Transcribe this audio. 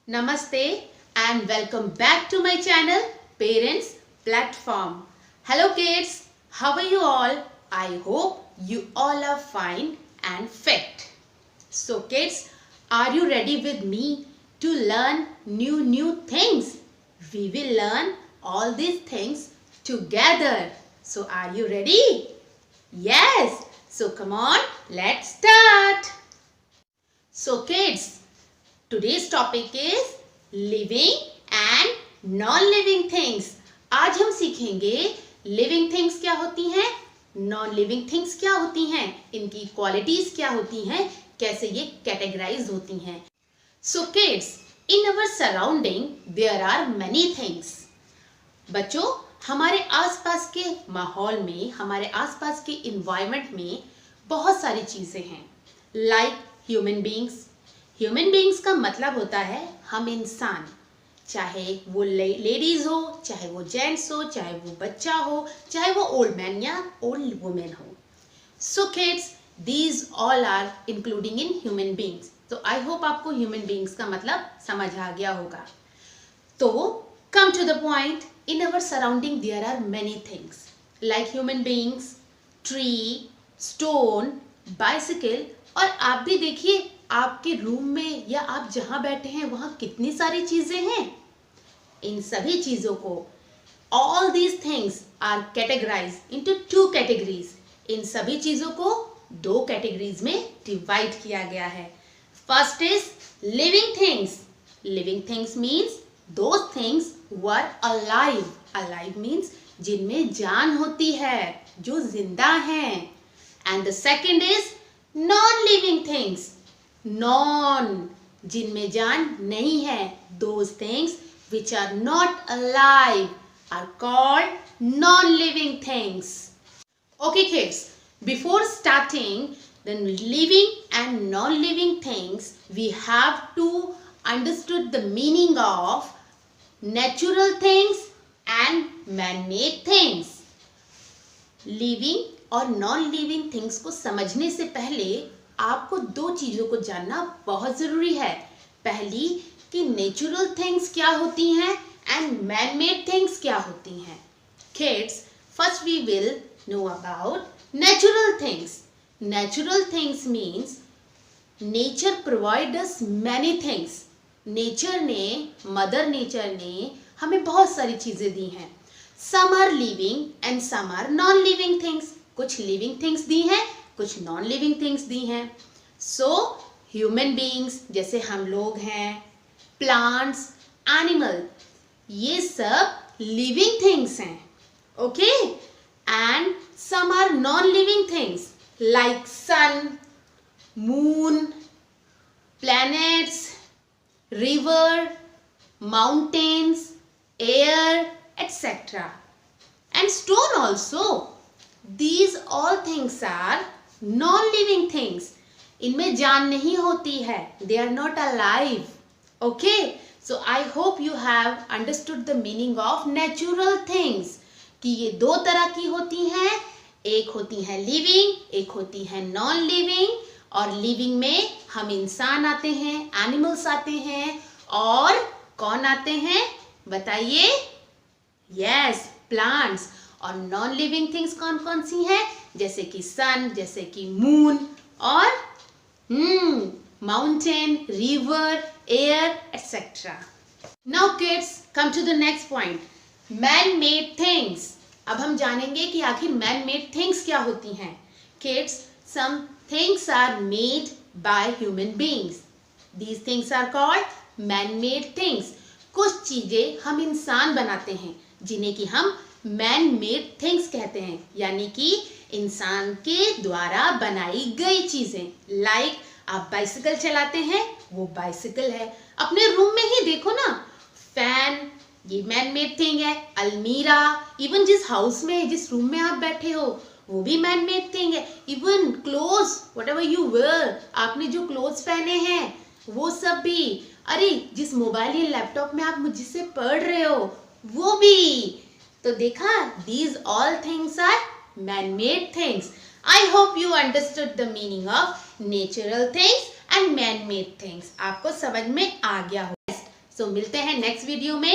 Namaste and welcome back to my channel Parents Platform. Hello kids, how are you all? I hope you all are fine and fit. So kids, are you ready with me to learn new things? We will learn all these things together. So are you ready? Yes. So come on, let's start. So kids, today's topic is living and non-living things. आज हम सीखेंगे living things क्या होती हैं, non-living things क्या होती हैं, इनकी qualities क्या होती हैं, कैसे ये categorized होती हैं. So kids, in our surrounding there are many things. बच्चों, हमारे आसपास के माहौल में, हमारे आसपास के environment में बहुत सारी चीजें हैं. Like human beings. Human beings का मतलब होता है हम इंसान, चाहे वो लेडीज हो, चाहे वो जेंट्स हो, चाहे वो बच्चा हो, चाहे वो ओल्ड मैन या ओल्ड वुमेन हो. So kids, these all are including in human beings. तो आई होप आपको ह्यूमन बींग्स का मतलब समझ आ गया होगा. तो come to the point, in our surrounding there are many things like human beings, tree, stone, bicycle. और आप भी देखिए आपके रूम में या आप जहां बैठे हैं वहां कितनी सारी चीजें हैं. इन सभी चीजों को, all these things are categorised into two categories. इन सभी चीजों को दो कैटेगरीज में डिवाइड किया गया है. First is living things. Living things means those things who are alive. Alive means जिनमें जान होती है, जो जिंदा हैं. And the second is non living things. Non, जिनमें जान नहीं है. Those things which are not alive are called non-living things. Okay kids, before starting the living and non-living things, we have to understood the meaning of natural things and man-made things. Living और non-living things को समझने से पहले आपको दो चीजों को जानना बहुत जरूरी है. पहली कि नेचुरल थिंग्स क्या होती हैं एंड मैन मेड थिंग्स क्या होती हैं. Kids, first we will know about natural things. Natural things means nature provide us many things. Nature ने, मदर नेचर ने हमें बहुत सारी चीजें दी हैं. Some are living and some are non living things. कुछ लिविंग थिंग्स दी हैं, कुछ नॉन लिविंग थिंग्स दी हैं. सो ह्यूमन बीइंग्स जैसे हम लोग हैं, प्लांट्स, एनिमल, ये सब लिविंग थिंग्स हैं. Okay. And some are non living things like sun, moon, planets, river, mountains, air, etc. and stone also. These all things are non-living things. इनमें जान नहीं होती है. They are not alive. Okay. So I hope you have understood the meaning of natural things. कि ये दो तरह की होती हैं. एक होती है living, एक होती है non-living. और living में हम इंसान आते हैं, animals आते हैं, और कौन आते हैं बताइए? Yes, plants. और नॉन लिविंग थिंग्स कौन कौन सी हैं? जैसे कि सन, जैसे कि मून, और mountain, river, air, etc. Now kids, come to the next point, man made things. अब हम जानेंगे कि आखिर मैन मेड थिंग्स क्या होती हैं. Kids, some things are made by human beings. These things are called man made things. कुछ चीजें हम इंसान बनाते हैं जिन्हें कि हम मैन मेड थिंग्स कहते हैं, यानी कि इंसान के द्वारा बनाई गई चीजें. लाइक आप बाइसिकल चलाते हैं, वो बाइसिकल है. अपने रूम में ही देखो ना, फैन, ये मैन मेड थिंग है. अलमीरा, इवन जिस हाउस में, जिस रूम में आप बैठे हो, वो भी मैन मेड थिंग है. Even clothes, whatever you wear, आपने जो क्लोथ्स पहने हैं वो सब भी. अरे जिस मोबाइल या लैपटॉप में आप मुझसे पढ़ रहे हो वो भी. तो देखा, these all things are man-made things. I hope you understood the meaning of natural things and man-made things. आपको समझ में आ गया हो. सो मिलते हैं नेक्स्ट वीडियो में।